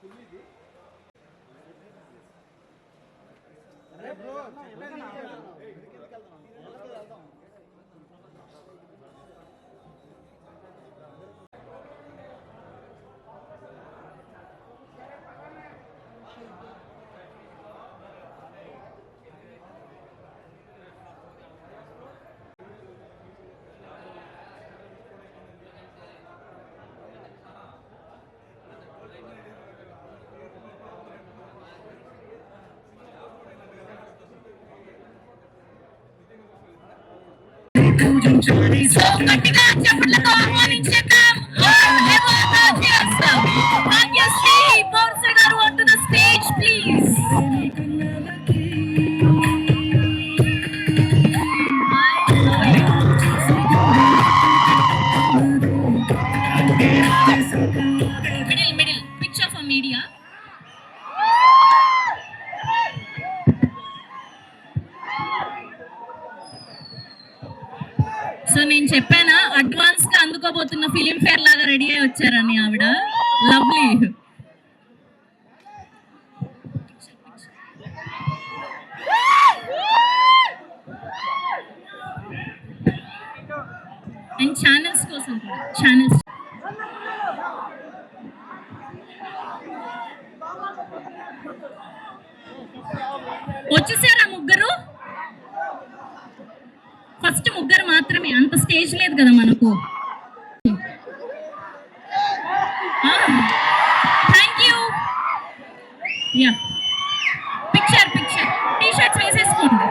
So గట్టిగా చప్పట్లతో ఆహ్వానించేద్దాం. Obviously, Bonsai garu onto the stage, please. Middle, picture for media. So నేను చెప్పానా advance గా అందుకోబోతున్న ఫిలిం ఫేర్ లాగా రెడీ అయి వచ్చారని ఆవిడ. లవ్లీ. అండ్ ఛానల్స్ కోసం ఛానల్స్ వచ్చేసారా ముగ్గురు? ఫస్ట్ ముగ్గురు మాత్రమే, అంత స్టేజ్ లేదు కదా మనకు. Thank you. Yeah picture T shirts వేసేసుకోండి.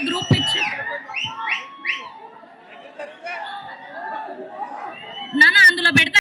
గ్రూప్ పిక్చర్ నాన్న అందులో పెడతా.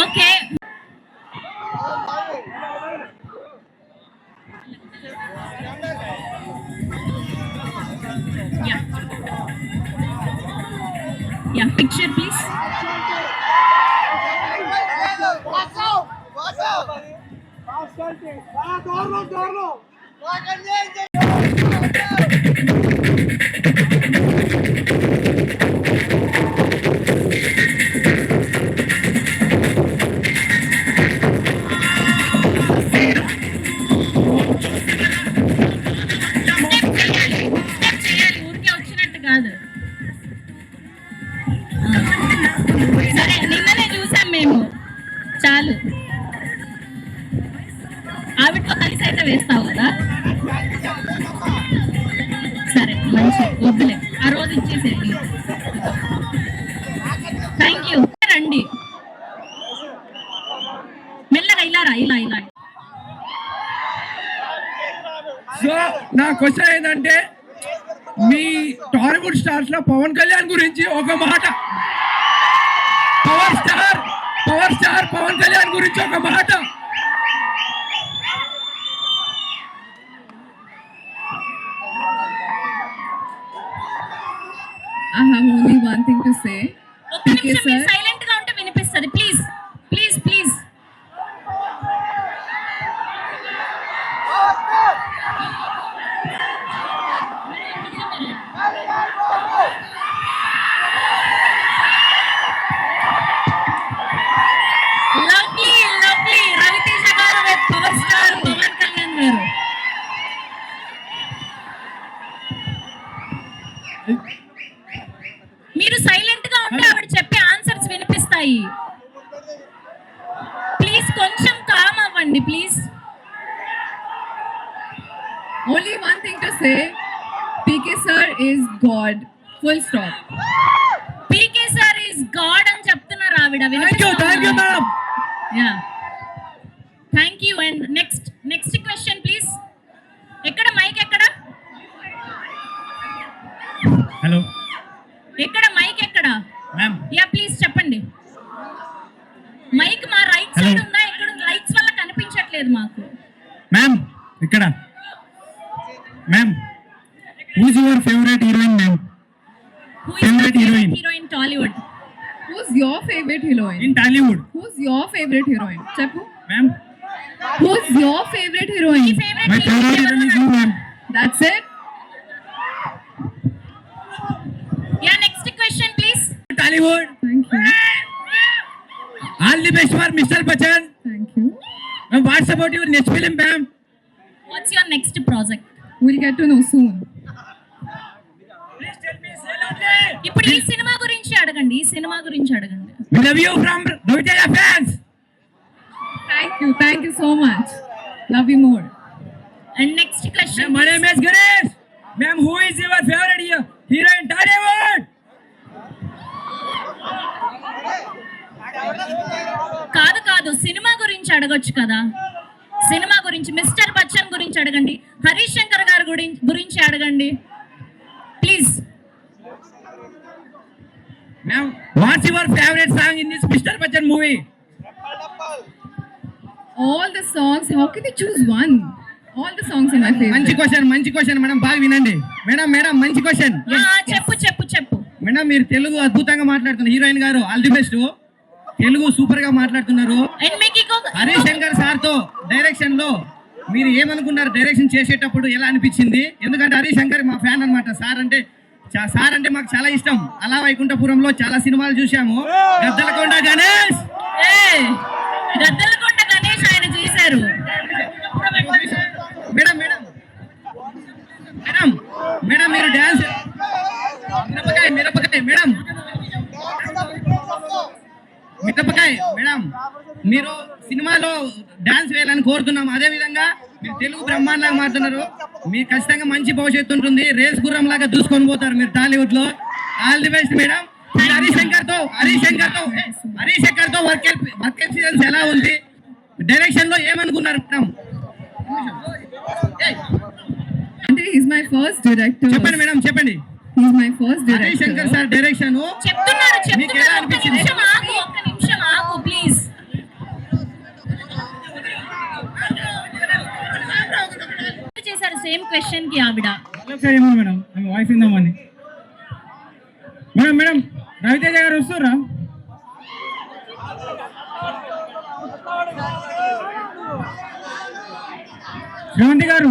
Okay yeah picture please. సరే నిన్ననే చూసాం మేము, చాలు. ఆవిడతో కలిసి అయితే వేస్తావు కదా, సరే మంచి వద్దులే, ఆ రోజు ఇచ్చేసేయండి. Thank you. రండి మెల్లగా, ఇలా. సో నా క్వశ్చన్ ఏంటంటే మీ టాలీవుడ్ స్టార్స్ లో పవన్ కళ్యాణ్ గురించి ఒక మాట. పవర్ స్టార్ పవన్ కళ్యాణ్ గురించి ఒక మాట. I have only one thing to say. ఒక్క నిమిషం మీరు సైలెంట్ గా ఉంటే వినిపిస్తుంది. Please please please. Lovely lovely Ravi Teja garu with power star Pawan Kalyan garu. మీరు సైలెంట్ గా ఉంటే ఆవిడ చెప్పే ఆన్సర్స్ వినిపిస్తాయి. ప్లీజ్ కొంచెం కామ్ అవ్వండి please. Only one thing to say. PK sir is God. Full stop. PK sir is God అని చెప్తున్నారు ఆవిడ. Thank you madam. Yeah thank you. And next question please. ఎక్కడ మైక్ ఎక్కడ? హలో ఎక్కడ mic ఎక్కడ? Ma'am. Yeah please చెప్పండి. Mic మా right side ఉందా? ఇక్కడ లైట్స్ వల్ల కనిపించట్లేదు మాకు. మ్యామ్ ఇక్కడ. Ma'am who is your favourite heroine ma'am? Favorite heroine. Heroine Tollywood. Who's your favorite heroine? In Tollywood. Who's your favorite heroine? Cheppu. Ma'am Who's your favorite me heroine? Favourite my favourite heroine is you ma'am. That's it. Yeah next question please. Tollywood. Thank you. All the best for mister Bachchan. Thank you. Ma'am what's about your next film ma'am? What's your next project? We'll get to know soon. ఇప్పుడు ఈ cinema గురించి అడగండి. ఈ cinema గురించి అడగండి. We love you from Raviteja fans. Thank you so much. Love you more. And next question. My name is Ganesh. Ma'am, who is your favorite hero in Tollywood? కాదు cinema గురించి అడగొచ్చు కదా. Cinema గురించి mister Bachchan గురించి అడగండి. హరీష్ శంకర్ గారి గురించి అడగండి please. Ma'am, what's your favorite song in this Mr. Bachchan movie? All the songs. How can you choose one? All the songs are my favorite. మంచి క్వశ్చన్ మేడం, బాగా వినండి. మేడం మంచి క్వశ్చన్. చెప్పు. మేడం మీరు తెలుగు అద్భుతంగా మాట్లాడుతున్నారు. హీరోయిన్ గారు all the best. Telugu super గా మాట్లాడుతున్నారు. అండ్ మీకు హరీష్ శంకర్ సార్ తో డైరెక్షన్ లో మీరు ఏమనుకున్నారు? డైరెక్షన్ చేసేటప్పుడు ఎలా అనిపించింది? ఎందుకంటే హరీష్ శంకర్ మా ఫ్యాన్ అన్నమాట. సార్ అంటే మాకు చాలా ఇష్టం. అలా వైకుంఠపురంలో చాలా సినిమాలు చూసాము. గద్దలకొండ గణేష్ ఆయన చేశారు. మేడం మీరు డాన్స్ మిరపకాయ మేడం మీరు సినిమాలో డాన్స్ వేయాలని కోరుతున్నాం. అదే విధంగా మీరు తెలుగు బ్రహ్మాండంగా మారుతున్నారు. మీరు ఖచ్చితంగా మంచి భవిష్యత్తు ఉంటుంది. రేస్ గుర్రం లాగా దూసుకొని పోతారు మీరు టాలీవుడ్ లో. All the best madam. Harish Shankar తో వర్క్ ఎక్స్పీరియన్స్ ఎలా ఉంది? డైరెక్షన్ లో ఏమనుకున్నారు మేడం? అంటే he's my first director. చెప్పండి మేడం చెప్పండి. He's my first director. Harish Shankar sir direction చెప్తున్నారు. మీకు ఎలా అనిపించింది? ఒక్క నిమిషం ఆగు ప్లీజ్. చేశారు సేమ్ క్వశ్చన్ కి ఆవిడ. మేడం వాయిస్ ఇందామని. మేడం రవితేజ గారు వస్తారా? శ్రీమంతి గారు.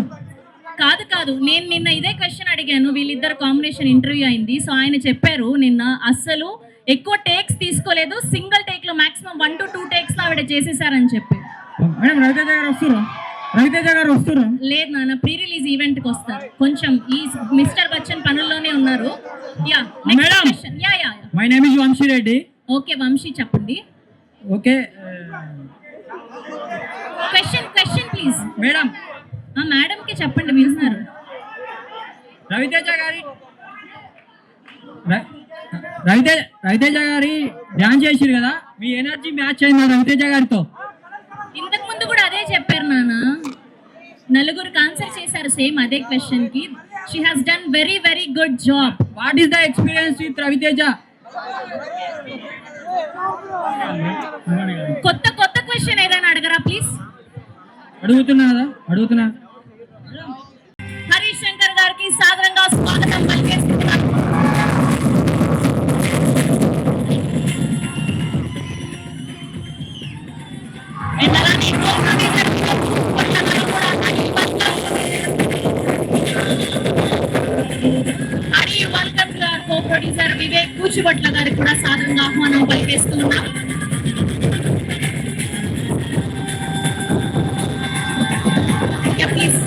కాదు నేను నిన్న ఇదే క్వశ్చన్ అడిగాను. వీళ్ళిద్దరు కాంబినేషన్ ఇంటర్వ్యూ అయింది. సో ఆయన చెప్పారు నిన్న అస్సలు ఎక్కువ టేక్స్ తీసుకోలేదు. సింగిల్ టేక్ లో మాక్సిమం 1 to 2 టేక్స్ లో ఆవిడ చేసేసారని చెప్పి. మేడం రవితేజ గారు వస్తారా? లేదు నాన్న, ప్రీ రిలీజ్ ఈవెంట్ కి వస్తారు. కొంచెం ఈ మిస్టర్ బచ్చన్ పనుల్లోనే ఉన్నారు. Yeah madam. Yeah my name is Vamsi Reddy. Okay Vamsi చెప్పండి. Okay question please. Madam madam కి చెప్పండి, వింటున్నారు. రవితేజ గారి డాన్స్ చేసిరు కదా, మీ ఎనర్జీ మ్యాచ్ అయింది రవితేజ గారితో. ఇంతకు ముందు కూడా అదే చెప్పారు నాన్న. 4 ఆన్సర్ చేశారు సేమ్ అదే క్వశ్చన్ కి. She has done very, very good job. What is the experience with Raviteja? కొత్త కొత్త క్వశ్చన్ ఏదైనా అడగరా ప్లీజ్. అడుగుతున్నా హరీష్ శంకర్ గారికి సాదరంగా స్వాగతం పలికేస్తున్నాం. And అలానే co-producer Hari welcome to our co-producer Vivek Kuchibhotla గారికి కూడా సాదరంగా ఆహ్వానం పలికేస్తున్నాం. ప్లీజ్.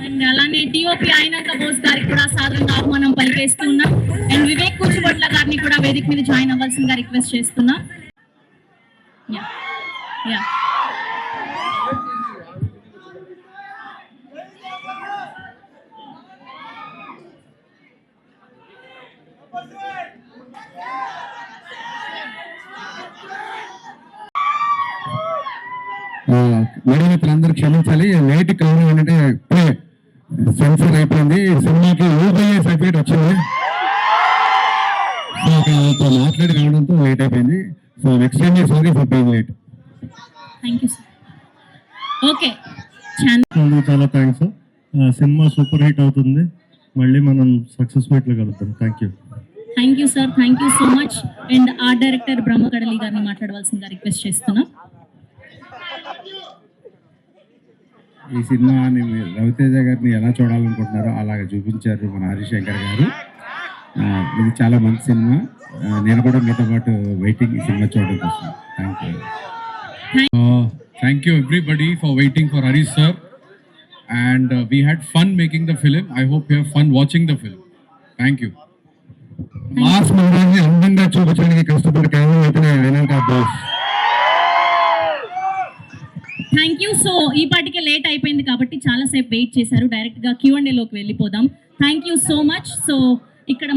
అండ్ అలానే టిఓపి అయినాక బోస్ గారికి కూడా సాదరంగా ఆహ్వానం పలికేస్తున్నాం. అండ్ వివేక్ కూచిభట్ల గారిని కూడా వేదిక మీద జాయిన్ అవ్వాల్సిందిగా రిక్వెస్ట్ చేస్తున్నాం. యా యా మీడియా మిత్రులందరూ క్షమించాలి, లేట్ కారణం ఏంటంటే ఇప్పుడే సెన్సర్ అయిపోయింది, సినిమాకి యూపీఐ సర్టిఫికేట్ వచ్చింది. సో వాళ్ళతో మాట్లాడి రావడంతో లేట్ అయిపోయింది. So extremely sorry for being late. Thank you sir. Okay చాలా థ్యాంక్స్. సినిమా సూపర్ హిట్ అవుతుంది, మళ్ళీ మనం సక్సెస్ మీట్లో కలుద్దాం. Thank you. Thank you sir, thank you so much. And art director Brahmakadali గారిని మాట్లాడవలసిందిగా రిక్వెస్ట్ చేస్తున్నాం. ఈ సినిమాని రవితేజ గారిని ఎలా చూడాలనుకుంటున్నారో అలాగే చూపించారు మన హరీష్ శంకర్ గారు. ఇది చాలా మంచి సినిమా. నేను కూడా మీతో పాటు వెయిటింగ్ ఈ సినిమా చూడడం కోసం. Thank you. Thank you everybody for waiting for Harish sir, and we had fun making the film. I hope you have fun watching the film. Thank you. Mass మూవీని అందంగా చూపించడానికి కష్టపడి కేవలం అయితే వెనక బాస్. Thank you. సో ఈ పాటికే late అయిపోయింది కాబట్టి చాలా సేపు వెయిట్ చేశారు. డైరెక్ట్ గా Q&A లోకి వెళ్ళిపోదాం. Thank you so much. So ఇక్కడ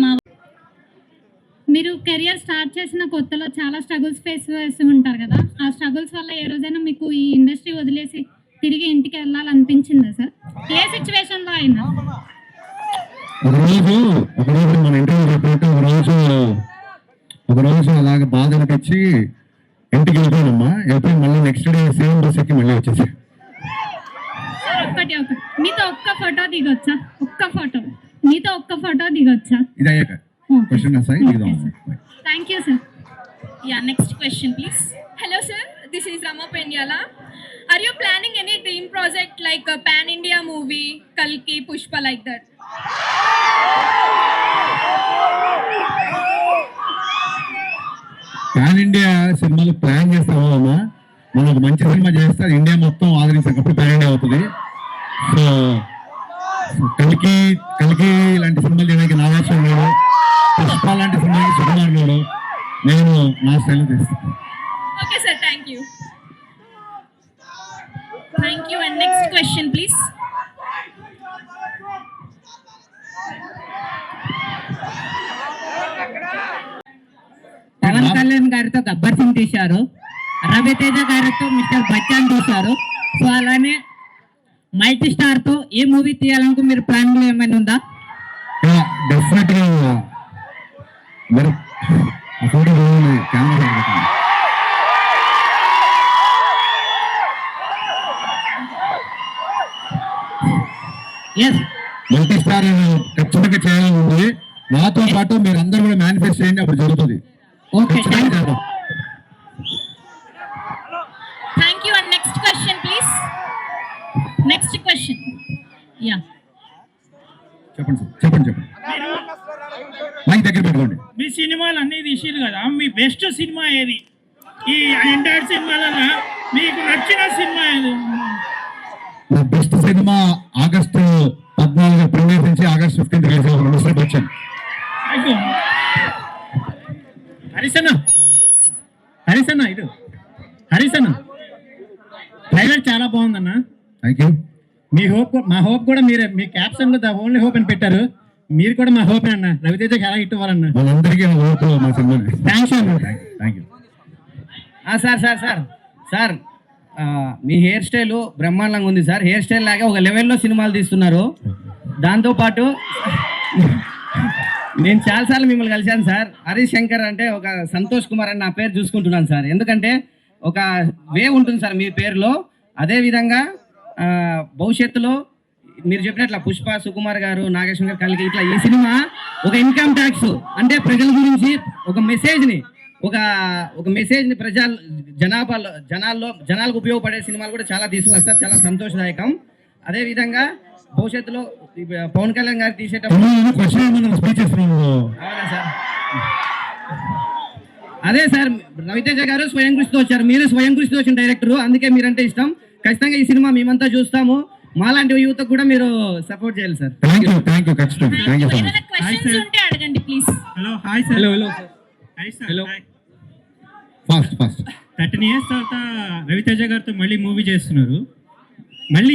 మీరు కెరియర్ స్టార్ట్ చేసిన కొత్తలో చాలా స్ట్రగుల్స్ ఫేస్ చేస్తూ ఉంటారు కదా, ఆ స్ట్రగుల్స్ వల్ల ఏ రోజైనా మీకు ఈ ఇండస్ట్రీ వదిలేసి తిరిగి ఇంటికి వెళ్ళాలనిపించిందా సార్? ఏ సిచ్యువేషన్ లో అయినా? ఒకరోజు మన ఇంటర్వ్యూ చెప్పినట్టు ఒకరోజు అలాగ బాధ అనిపించి ఇంటికి వెళ్ళిపోయానమ్మా. వెళ్ళిపోయి మళ్ళీ నెక్స్ట్ డే సేమ్ బస్ ఎక్కి మళ్ళీ వచ్చేసి. ఒకటి మీతో ఒక్క ఫోటో దిగొచ్చా? మీతో ఒక్క ఫోటో దిగొచ్చా? ఇది అయ్యాక క్వశ్చన్ వస్తాయి. Thank you sir. Yeah next question please. Hello sir, this is Rama Penyala. Are you planning any dream project like a pan India movie, Kalki, Pushpa, like that? Pan India సినిమాలు plan చేస్తాము అమ్మా. మనం ఒక మంచి cinema చేస్తే India మొత్తం ఆదరించినప్పుడు pan India అవుతుంది. So కలికి లాంటి సినిమాలు చేయడానికి నాగార్జున గారు, పుష్ప లాంటి సినిమాకి సుకుమార్ గారు, నేను నా స్టైల్లో చేస్తాను. Okay sir, thank you. Thank you. And next question please. Pawan Kalyan గారితో గబ్బర్ సింగ్ తీశారు, రవితేజ గారితో మిస్టర్ బచ్చన్ తీశారు. సో అలానే మల్టీ స్టార్ తో ఏ మూవీ తీయాలనుకో మీరు ప్లాన్ ఏమైనా ఉందా? డెఫినెట్గా మీరు కెమెరా మల్టీ స్టార్ ఖచ్చితంగా చేయాలని ఉంది. నాతో పాటు మీరు అందరూ కూడా మేనిఫెస్ట్ చేయండి, అప్పుడు జరుగుతుంది. Okay, thank you. And next question please. Next question. Yeah చెప్పండి సార్, చెప్పండి మైక్ దగ్గర పెట్టుకోండి. మీ సినిమాలు అన్ని తీసిరు కదా, మీ బెస్ట్ సినిమా ఏది? ఈ ఎంటైర్ సినిమాలలో మీకు నచ్చిన సినిమా ఏది? నా బెస్ట్ సినిమా ఆగస్టు 14 ప్రీమియర్ నుంచి ఆగస్ట్ 15 రిలీజ్ అవ్వాలి మిస్టర్ బచ్చన్. హరిసన్న ఇటు హరిసన్న ట్రైలర్ చాలా బాగుందన్న. Thank you. మా హోప్ కూడా మీరే, మీ క్యాప్షన్ లో ద ఓన్లీ హోప్ అని పెట్టారు. మీరు కూడా మా హోప్ అన్న. రవితేజకి ఎలా హిట్ అవ్వాలన్న. మనందరికీ హోప్ మా సినిమా. థ్యాంక్స్ అన్న. Thank you. Sir me hair style బ్రహ్మాండంగా ఉంది సార్. హెయిర్ స్టైల్ లాగా ఒక లెవెల్లో సినిమాలు తీస్తున్నారు. దాంతోపాటు నేను చాలాసార్లు మిమ్మల్ని కలిశాను సార్. హరీష్ శంకర్ అంటే ఒక సంతోష్ కుమార్ అని నా పేరు చూసుకుంటున్నాను సార్. ఎందుకంటే ఒక వే ఉంటుంది సార్ మీ పేరులో. అదేవిధంగా భవిష్యత్తులో మీరు చెప్పినట్ల పుష్ప, సుకుమార్ గారు, నాగేశ్వర గారు, కలిగి ఇట్లా ఈ సినిమా ఒక ఇన్కమ్ ట్యాక్స్ అంటే ప్రజల గురించి ఒక మెసేజ్ని జనాలకు ఉపయోగపడే సినిమాలు కూడా చాలా తీసుకొస్తారు. చాలా సంతోషదాయకం. అదేవిధంగా భవిష్యత్తులో పవన్ కళ్యాణ్ గారు తీసేటప్పుడు అవునా సార్? అదే సార్, రవితేజ గారు స్వయం కృషితో వచ్చారు, మీరు స్వయం కృషితో వచ్చిన డైరెక్టర్, అందుకే మీరంటే ఇష్టం. ఖచ్చితంగా ఈ సినిమా మేమంతా చూస్తాము. మాలాంటి యువతకు కూడా మీరు సపోర్ట్ చేయాలి సార్. ఏమైనా క్వశ్చన్స్ ఉంటే అడగండి please. Hello hi sir. Hello hi sir. Hello. Hi. Fast 13 years తర్వాత రవితేజ గారితో మళ్ళీ మూవీ చేస్తున్నారు. మళ్ళీ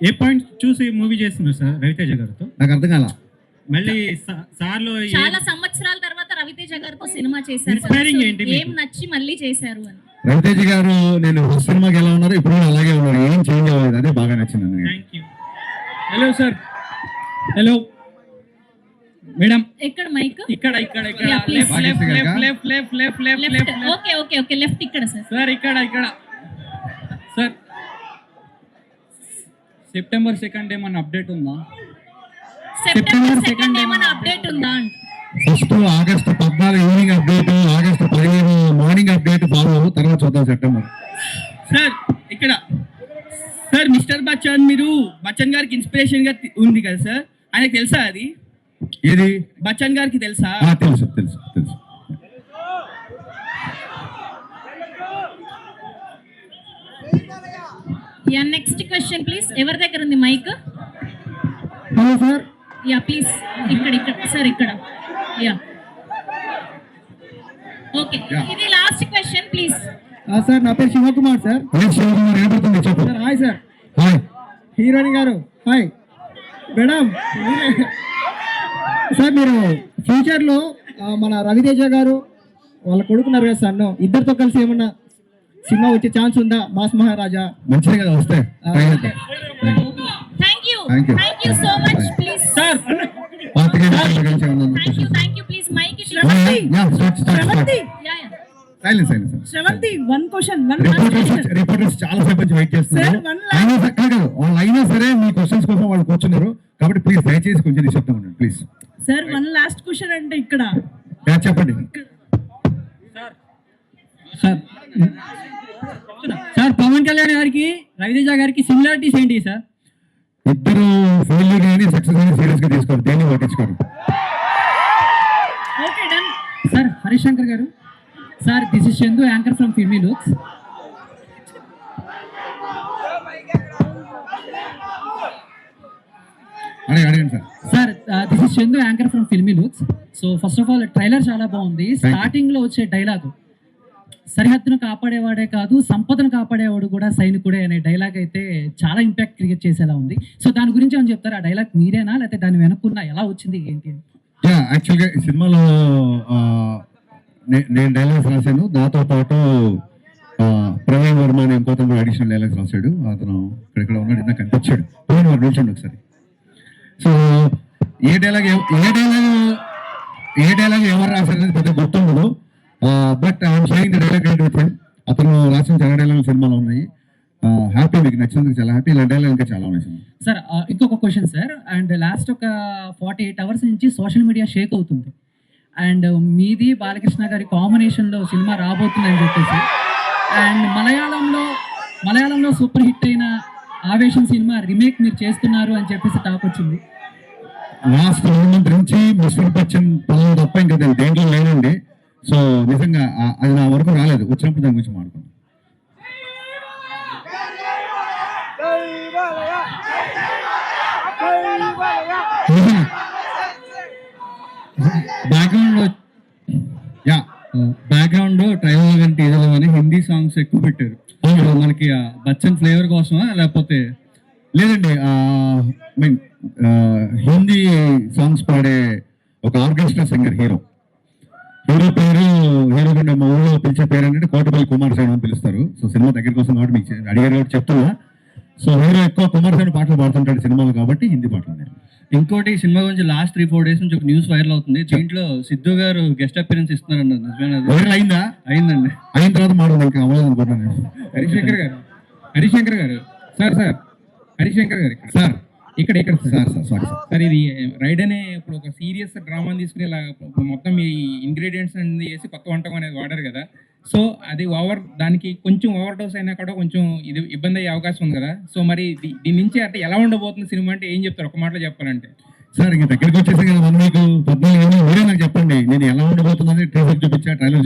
ఏ పాయింట్ చూసి మూవీ చేస్తున్నారు సార్ రవితేజ గారితో? నాకు అర్థం కాల. మళ్ళీ సార్లో చాలా సంవత్సరాల తర్వాత రవితేజ గారితో సినిమా చేశారు. Inspiring ఏంటి మీకు? ఏం నచ్చి మళ్ళీ చేశారు అని? రవితేజ గారు నేను ఫస్ట్ సినిమాకి ఎలా ఉన్నారు ఇప్పుడు కూడా అలాగే ఉన్నారు, ఏం చేంజ్ అవ్వలేదు. అదే బాగా నచ్చింది. Thank you. Hello sir. Hello madam. ఎక్కడ మైక్? ఇక్కడ Yeah, please. Left. Okay left ఇక్కడ సార్. సార్ ఇక్కడ సార్ సెప్టెంబర్ 2nd ఏమన్నా అప్డేట్ ఉందా? సెప్టెంబర్ 2nd ఏమైనా అప్డేట్ ఉందా అంట. First August 14 evening update, August 15 morning update follow, తర్వాత చూద్దాం సెప్టెంబర్. సార్ ఇక్కడ సార్ మిస్టర్ బచ్చన్, మీరు బచ్చన్ గారికి ఇన్స్పిరేషన్ గా ఉంది కదా సార్, ఆయనకు తెలుసా అది? ఏది? బచ్చన్ గారికి తెలుసా? తెలుసు. Yeah next question please. ఎవరి దగ్గర ఉంది mic? Hello sir. Yeah please ఇక్కడ సార్ ఇక్కడ. యా ఓకే, ఇది లాస్ట్ క్వశ్చన్ ప్లీజ్. సార్ నా పేరు శివకుమార్ సార్. చెప్పు. Sir hi sir. Hi heroine గారు హాయ్. మేడం సార్, మీరు ఫ్యూచర్లో మన రవితేజ గారు వాళ్ళ కొడుకున్నారు కదా సార్, ఇద్దరితో కలిసి ఏమన్నా సినిమా వచ్చే ఛాన్స్ ఉందా? మాస్ మహారాజా. మంచిదే కదా వస్తే. Thank you so much please sir. Thank you please mic it. Sravanthi one question. Reporters చాలా సేపు నుంచి వెయిట్ చేస్తున్నారు. అయినా సరే మీ క్వశ్చన్స్ కోసం వాళ్ళు కూర్చున్నారు కాబట్టి ప్లీజ్ దయచేసి కొంచెం నిశ్శబ్దం ఉండండి please. Sir one last question అంటే ఇక్కడ చెప్పండి సార్. పవన్ కళ్యాణ్ గారికి రవితేజ గారికి సిమిలారిటీస్ ఏంటి సార్? ఇద్దరు ఫెయిల్యూర్ కానీ సక్సెస్ కానీ సీరియస్ గా తీసుకోరు, దేన్ని పట్టించుకోరు. Okay done sir. Harish Shankar garu sir, this is Chandu, anchor from Filmy Looks. అడగండి సార్. Sir this is Chandu, anchor from Filmy Looks. So first of all trailer చాలా బాగుంది. స్టార్టింగ్ లో వచ్చే డైలాగ్, సరిహద్దును కాపాడేవాడే కాదు సంపదను కాపాడేవాడు కూడా సైనికుడే అనే డైలాగ్ అయితే చాలా ఇంపాక్ట్ క్రియేట్ చేసేలా ఉంది. సో దాని గురించి ఏమని చెప్తారు? ఆ డైలాగ్ మీరేనా లేకపోతే దాని వెనక్కున్న ఎలా వచ్చింది ఏంటి? యాక్చువల్గా ఈ సినిమాలో నేను డైలాగ్స్ రాశాను, నాతో పాటు ప్రవీణ్ వర్మ అని ఇంకోతను అడిషనల్ డైలాగ్స్ రాశాడు. అతను ఇక్కడ ఉన్నాడు, ఇందాక కనిపించాడు. ప్రవీణ్ వర్మ నిల్చండి ఒకసారి. సో ఏ డైలాగ్ ఎవరు రాశారనేది పెద్ద గుర్తుండదు. But I'm sharing the dialogue with him. అతను రాసిన చాలా డైలాగ్ సినిమాలో ఉన్నాయి. హ్యాపీ, మీకు నచ్చినందుకు చాలా హ్యాపీ. ఇలా డైలాగ్ ఇంకా చాలా ఉన్నాయి సార్. ఇంకొక క్వశ్చన్ సార్. అండ్ లాస్ట్ ఒక 48 hours నుంచి సోషల్ మీడియా షేక్ అవుతుంది. అండ్ మీది బాలకృష్ణ గారి కాంబినేషన్లో సినిమా రాబోతుందని చెప్పేసి, అండ్ మలయాళంలో సూపర్ హిట్ అయిన ఆవేశం సినిమా రీమేక్ మీరు చేస్తున్నారు అని చెప్పేసి టాక్ వచ్చింది. లాస్ట్ 1 month నుంచి మిస్టర్ బచ్చన్ పనులు తప్ప ఇంకా దేంట్లో లేనండి. సో నిజంగా అది నా వరకు రాలేదు, వచ్చినప్పుడు దాని గురించి మాట్లాడుకుంటాం. బ్యాక్గ్రౌండ్ ట్రైలర్ కానీ టీజర్లో కానీ హిందీ సాంగ్స్ ఎక్కువ పెట్టారు. మనకి బచ్చన్ ఫ్లేవర్ కోసమా లేకపోతే? లేదండి, మీన్ హిందీ సాంగ్స్ పాడే ఒక ఆర్కెస్ట్రా సింగర్ హీరో కంటే మా ఊళ్ళో పిలిచే పేరు ఏంటంటే కోటపల్లి కుమార్ సైన్ అని పిలుస్తారు. సో సినిమా దగ్గర కోసం కాబట్టి మీకు అడిగారు కాబట్టి చెప్తున్నా. సో హీరో ఎక్కువ కమర్షియల్ పాటలు పాడుతుంటాడు సినిమాలో కాబట్టి హిందీ పాటలు ఉన్నాయి. ఇంకోటి ఈ సినిమా గురించి లాస్ట్ 3-4 డేస్ నుంచి ఒక న్యూస్ వైరల్ అవుతుంది. దీంట్లో సిద్ధు గారు గెస్ట్ అపియరెన్స్ ఇస్తున్నారన్న నిజమేనా? వైరల్ అయిందా? అయిందండి. అయిన తర్వాత మాట ఇంకా అవ్వలేదు అనుకుంటున్నాను. హరిశంకర్ గారు సార్ హరిశంకర్ గారు సార్ ఇక్కడ సార్ సారీ సార్. సార్ ఇది రైడ్ అనే ఇప్పుడు ఒక సీరియస్ డ్రామాని తీసుకుని ఇలా మొత్తం ఈ ఇంగ్రీడియంట్స్ అనేది వేసి కొత్త వంటకం అనేది వాడారు కదా. సో అది దానికి కొంచెం ఓవర్ డోస్ అయినా కూడా కొంచెం ఇది ఇబ్బంది అయ్యే అవకాశం ఉంది కదా. సో మరి దీని నుంచి అంటే ఎలా ఉండబోతుంది సినిమా అంటే ఏం చెప్తారు ఒక మాటలో చెప్పాలంటే? సార్ ఇంక దగ్గరికి వచ్చేసి కదా 1 వీక్ 14 ఏమో మీరే నాకు చెప్పండి. నేను ఎలా ఉండబోతుందని ట్రైలర్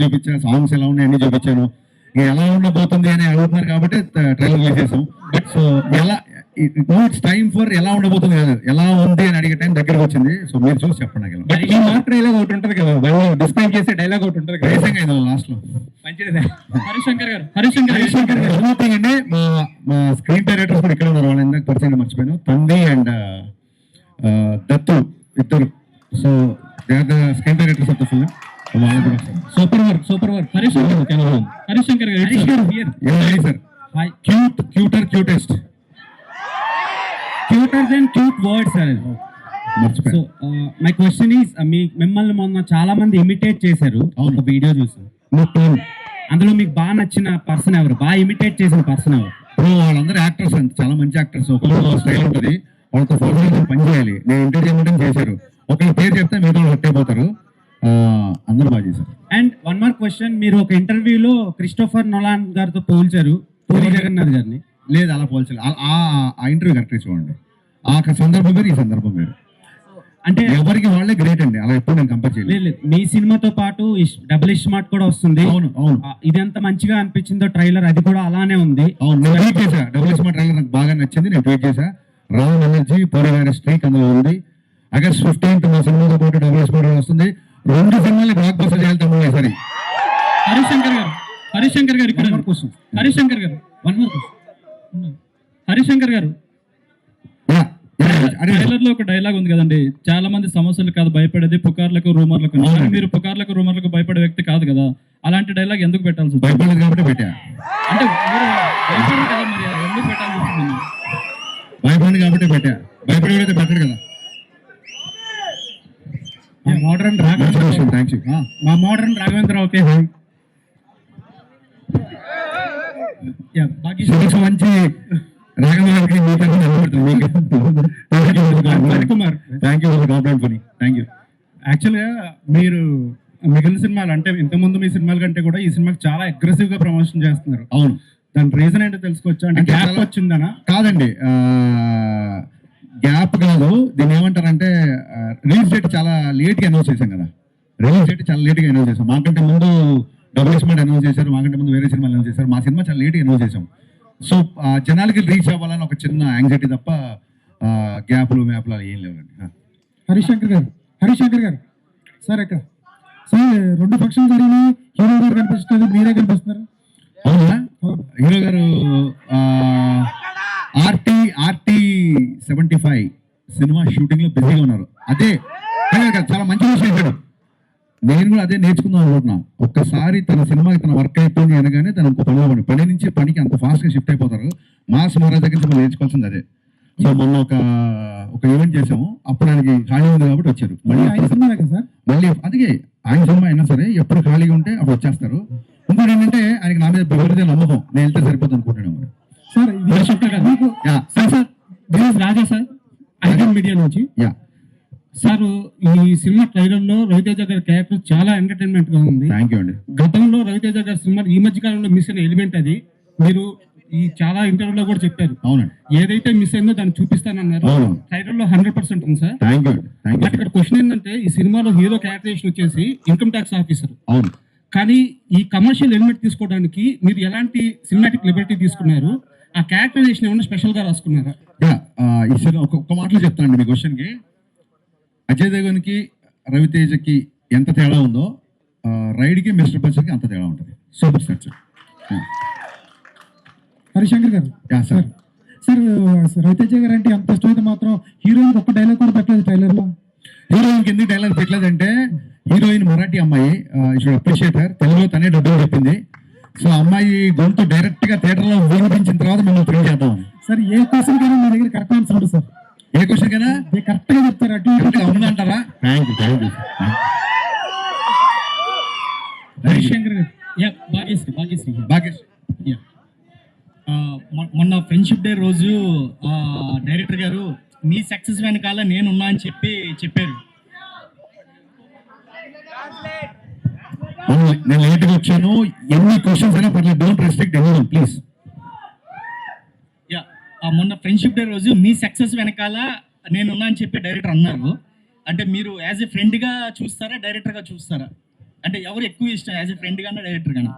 చూపించా, సాంగ్స్ ఎలా ఉన్నాయి అన్ని చూపించాను. ఇక ఎలా ఉండబోతుంది అని అడుగుతున్నారు కాబట్టి ట్రైలర్ చేసేసాం. సో ఎలా ఇట్స్ టైమ్ ఫర్ ఎలా ఉండబోతుంది కాదు, ఎలా ఉంది అని అడిగే టైం దగ్గరకు వచ్చింది. సో మీరు చూసి చెప్పండి. డైలాగ్ ఒకటి ఉంటుంది కదా, డిస్క్రైబ్ చేసే డైలాగ్ ఒకటి ఉంటుంది కదా లాస్ట్ లో మంచిది. హరిశంకర్ గారు అండి మా స్క్రీన్ డైరెక్టర్స్ కూడా ఇక్కడ ఉన్నారు. వాళ్ళు ఇందాక పరిచయం మర్చిపోయాను. తంది అండ్ దత్తు ఇద్దరు. So they are the screen directors of the film. Super work Harishankar గారు sir. Cutest cuter than cute words sir. So my question is మిమ్మల్ని మొన్న చాలా మంది ఇమిటేట్ చేశారు. ఒక వీడియో చూసి అందులో మీకు బాగా నచ్చిన పర్సన్ ఎవరు, బాగా ఇమిటేట్ చేసిన పర్సన్ ఎవరు? వాళ్ళందరూ యాక్టర్స్ అంత చాలా మంచి యాక్టర్స్. ఒకళ్ళు స్టైల్ ఉంటుంది, వాళ్ళతో ఫోటో పని చేయాలి. నేను ఎంటర్టైన్మెంట్ చేశారు. ఒకరి పేరు చెప్తే మీరు హట్ అయిపోతారు. అందరూ బాగా చేశారు. అండ్ వన్ మోర్ క్వశ్చన్, మీరు ఒక ఇంటర్వ్యూలో క్రిస్టోఫర్ నోలాన్ గారితో పోల్చారు పూరి జగన్నాథ్ గారిని. లేదు అలా పోల్చాలి. ఆ ఇంటర్వ్యూ కరెక్ట్గా చూడండి. ఆ సందర్భం వేరు, ఈ సందర్భం వేరు. అంటే ఎవరికి వాళ్ళే గ్రేట్ అండి. అలా ఎప్పుడు నేను కంపేర్ చేయలేదు. లేదు మీ సినిమాతో పాటు డబుల్ స్మార్ట్ కూడా వస్తుంది. అవును. ఇది ఎంత మంచిగా అనిపించిందో ట్రైలర్, అది కూడా అలానే ఉంది. అవును, నేను ట్వీట్ చేశా. డబుల్ స్మార్ట్ ట్రైలర్ నాకు బాగా నచ్చింది. నేను ట్వీట్ చేశా. రామ్ ఎనర్జీ పూరి గారి స్ట్రీక్ అందులో ఉంది. ఆగస్ట్ 15th మా సినిమాతో పాటు డబుల్ స్మార్ట్ వస్తుంది. 2 సినిమాలు బ్లాక్ బస్టర్ చేయాలి తమ్ముడు సరే. హరిశంకర్ గారు ఇక్కడ హరిశంకర్ గారు వన్ మోర్ క్వశ్చన్. హరిశంకర్ గారు ట్రైలర్ లో ఒక డైలాగ్ ఉంది కదండి, చాలా మంది సమస్యలు కాదు భయపడేది పుకార్లకు రూమర్లకు. మీరు పుకార్లకు రూమర్లకు భయపడే వ్యక్తి కాదు కదా, అలాంటి డైలాగ్ ఎందుకు పెట్టాల్సి వచ్చింది? భయపడలేదు కాబట్టి పెట్టా. అంటే భయపడరు కదా, మరి ఎందుకు పెట్టాల్సి వచ్చింది? భయపడింది కాబట్టి పెట్టా. భయపడేది పెట్టడు కదా. Modern thank you. మా మోడర్న్ రాఘవేంద్ర ఓకే. మంచి యాక్చువల్గా మీరు మిగిలిన సినిమాలు అంటే ఇంతకుముందు మీ సినిమాల కంటే కూడా ఈ సినిమాకి చాలా అగ్రెసివ్ గా ప్రమోషన్ చేస్తున్నారు. అవును, దాని రీజన్ ఏంటో తెలుసుకోవచ్చు. అంటే గ్యాప్ వచ్చిందనా? కాదండి, గ్యాప్ కాదు. దీన్ని ఏమంటారంటే రిలీజ్ డేట్ చాలా లేట్ గా అనౌన్స్ చేశాం కదా. రిలీజ్ డేట్ చాలా లేట్ గా అనౌన్స్ చేశాం. మాకంటే ముందు డబుల్ స్మార్ట్ అనౌన్స్ చేశారు, మాకంటే ముందు వేరే సినిమాలు అనౌన్స్ చేశారు. మా సినిమా చాలా లేట్ గా అనౌన్స్ చేశాం. సో జనాలకి రీచ్ అవ్వాలని ఒక చిన్న యాంగ్జైటీ తప్ప గ్యాప్లు మ్యాప్లు అలా ఏం లేవండి. హరిశంకర్ గారు సార్ ఇక్కడ సార్ 2 ఫంక్షన్లు జరిగినాయి. హీరో గారు కనిపిస్తుంది, మీరే కనిపిస్తున్నారు. అవునా? హీరో గారు RT75 సినిమా షూటింగ్ లో బిజీగా ఉన్నారు. అదే చాలా మంచి విషయం ఇక్కడ. నేను కూడా అదే నేర్చుకుందాం అనుకుంటున్నా. ఒక్కసారి తన సినిమాకి తన వర్క్ అయిపోయింది అనగానే తన పని నుంచి పనికి అంత ఫాస్ట్ గా షిఫ్ట్ అయిపోతారు. మాస్ మహారాజ్ దగ్గర నుంచి మనం నేర్చుకోవాల్సింది అదే. సో మొన్న ఒక ఈవెంట్ చేసాము, అప్పుడు ఆయనకి ఖాళీ ఉంది కాబట్టి వచ్చారు. మళ్ళీ అందుకే ఆయన సినిమా అయినా సరే ఎప్పుడు ఖాళీగా ఉంటే అప్పుడు వచ్చేస్తారు. ఇంకోటి ఏంటంటే ఆయనకి నా మీద ఎవరిదే నమ్మకం, నేను వెళ్తే సరిపోతుంది అనుకుంటున్నాను. రాజా సార్ ఐకాన్ మీడియా నుంచి. సార్ ఈ సినిమా ట్రైలర్ లో రవితేజ గారి క్యారెక్టర్ చాలా ఎంటర్టైన్మెంట్ గా ఉంది. థ్యాంక్ యూ అండి. గతంలో రవితేజ గారి సినిమా ఈ మధ్య కాలంలో మిస్ అయిన ఎలిమెంట్ అది. మీరు ఈ చాలా ఇంటర్వ్యూలో కూడా చెప్పారు. అవునండి, ఏదైతే మిస్ అయిందో దాన్ని చూపిస్తానన్నారు. ట్రైలర్ లో 100% ఉంది సార్. బట్ ఇక్కడ క్వశ్చన్ ఏంటంటే ఈ సినిమాలో హీరో క్యారెక్టరేషన్ వచ్చేసి ఇన్కమ్ ట్యాక్స్ ఆఫీసర్. అవును, కానీ ఈ కమర్షియల్ ఎలిమెంట్ తీసుకోవడానికి మీరు ఎలాంటి సినిమాటిక్ లిబర్టీ తీసుకున్నారు? ఆ క్యారెక్టరైజేషన్ ఏమన్నా స్పెషల్ గా రాసుకున్నారా? ఈ సినిమా ఒక మాటలో చెప్తానండి మీ క్వశ్చన్ కి. అజయ్ దేవగన్కి రవితేజకి ఎంత తేడా ఉందో రైడ్కి మిస్టర్ పచ్చకి అంత తేడా ఉంటుంది. Super star. హరిశంకర్ గారు సార్ రవితేజ గారు అంటే అంత ఇష్టం అయితే మాత్రం హీరోయిన్ ఒక్క డైలాగ్ కూడా పెట్టలేదు ట్రైలర్ లో. హీరోయిన్కి ఎందుకు డైలాగ్ పెట్టలేదంటే హీరోయిన్ మరాఠీ అమ్మాయి, షుడ్ అప్రిషియేట్ హర్. తెలుగులో తనే డబ్బులు చెప్పింది. సో అమ్మాయి గొంతు డైరెక్ట్ గా థియేటర్ లో వినిపించిన తర్వాత మనం థ్రిల్ చేద్దామని. సార్ ఏ క్వశ్చన్ కైనా మీ దగ్గర కరెక్ట్ ఆన్సర్ ఉంటుంది సార్. ఏ క్వశ్చన్ కైనా కరెక్ట్ గా చెప్తారు. అటు కరెక్ట్ గా ఉందంటారా? Thank you. హరిశంకర్ గారు, భాగ్యశ్రీ మొన్న ఫ్రెండ్షిప్ డే రోజు డైరెక్టర్ గారు మీ సక్సెస్ వెనకాల నేనున్నా అని చెప్పారు. నేను లేట్ గా వచ్చాను. ఎన్ని క్వశ్చన్స్ అయినా పర్లేదు, డోంట్ రెస్ట్రిక్ట్ ఎనీవన్ ప్లీజ్. మొన్న ఫ్రెండ్షిప్ డే రోజు మీ సక్సెస్ వెనకాల నేనున్నా అని చెప్పి డైరెక్టర్ అన్నారు. అంటే మీరు యాజ్ ఎ ఫ్రెండ్ గా చూస్తారా, డైరెక్టర్ గా చూస్తారా? అంటే ఎవరు ఎక్కువ ఇష్టం, as a friend Gaana, director Gaana?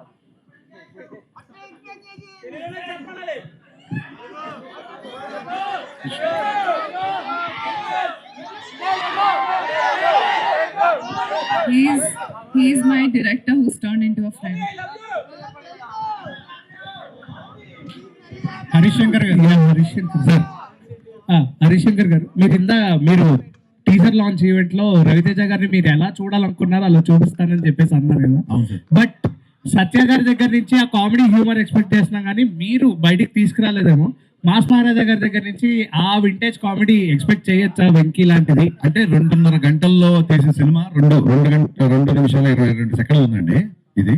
He's my director who's turned into a friend. Harishankar గారు, మీరు టీజర్ లాంచ్ ఈవెంట్ లో రవితేజ గారిని మీరు ఎలా చూడాలనుకున్నారో అలా చూపిస్తానని చెప్పేసి అన్నారు కదా. బట్ సత్య గారి దగ్గర నుంచి ఆ కామెడీ హ్యూమర్ ఎక్స్పెక్ట్ చేస్తున్నాం, కానీ మీరు బయటికి తీసుకురాలేదేమో. మాస్ మహారాజా గారి దగ్గర నుంచి ఆ వింటేజ్ కామెడీ ఎక్స్పెక్ట్ చేయొచ్చా, వెంకీ లాంటిది? అంటే 2.5 గంటల్లో తీసిన సినిమా 2 నిమిషాల 22 సెకండ్లు ఉందండి. ఇది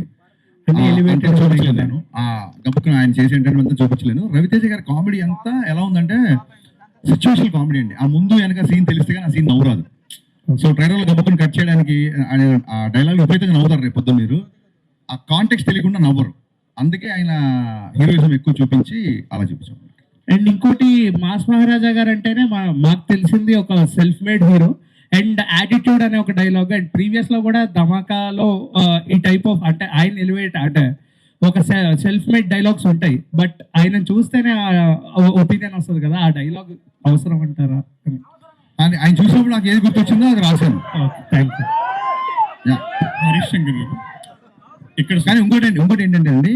చూపించలేదు నేను. ఆ గబుక్కున ఆయన చేసే ఎంటర్టైన్మెంట్ చూపించలేదు. రవితేజ గారి కామెడీ అంతా ఎలా ఉందంటే సిచ్యువేషన్ కామెడీ అండి. ఆ ముందు వెనక సీన్ తెలిస్తే కానీ ఆ సీన్ నవ్వురాదు. సో ట్రైలర్ లో గబుక్కుని కట్ చేయడానికి ఆ డైలాగ్ విపరీతంగా నవ్వుతారు. రేపు పొద్దున్న మీరు ఆ కాంటెక్స్ట్ తెలియకుండా నవ్వరు. అందుకే ఆయన హీరోయిజం ఎక్కువ చూపించి అలా చూపించాం. అండ్ ఇంకోటి, మాస్ మహారాజా గారు అంటేనే మాకు తెలిసింది ఒక self made hero. And attitude అనే ఒక డైలాగ్, అండ్ ప్రీవియస్ లో కూడా ధమాకాలో ఈ టైప్ ఆఫ్ అంటే ఆయన ఎలివేట్ అంటే ఒక సెల్ఫ్ మేడ్ డైలాగ్స్ ఉంటాయి. బట్ ఆయన చూస్తేనే ఒపీనియన్ వస్తుంది కదా, ఆ డైలాగ్ అవసరం అంటారా? ఆయన చూసినప్పుడు నాకు ఏది గుర్తొచ్చిందో అది రాశాను. Thank you. హరిశంకర్ గారు ఇక్కడ కానీ ఇంకోటి ఏంటంటే అండి,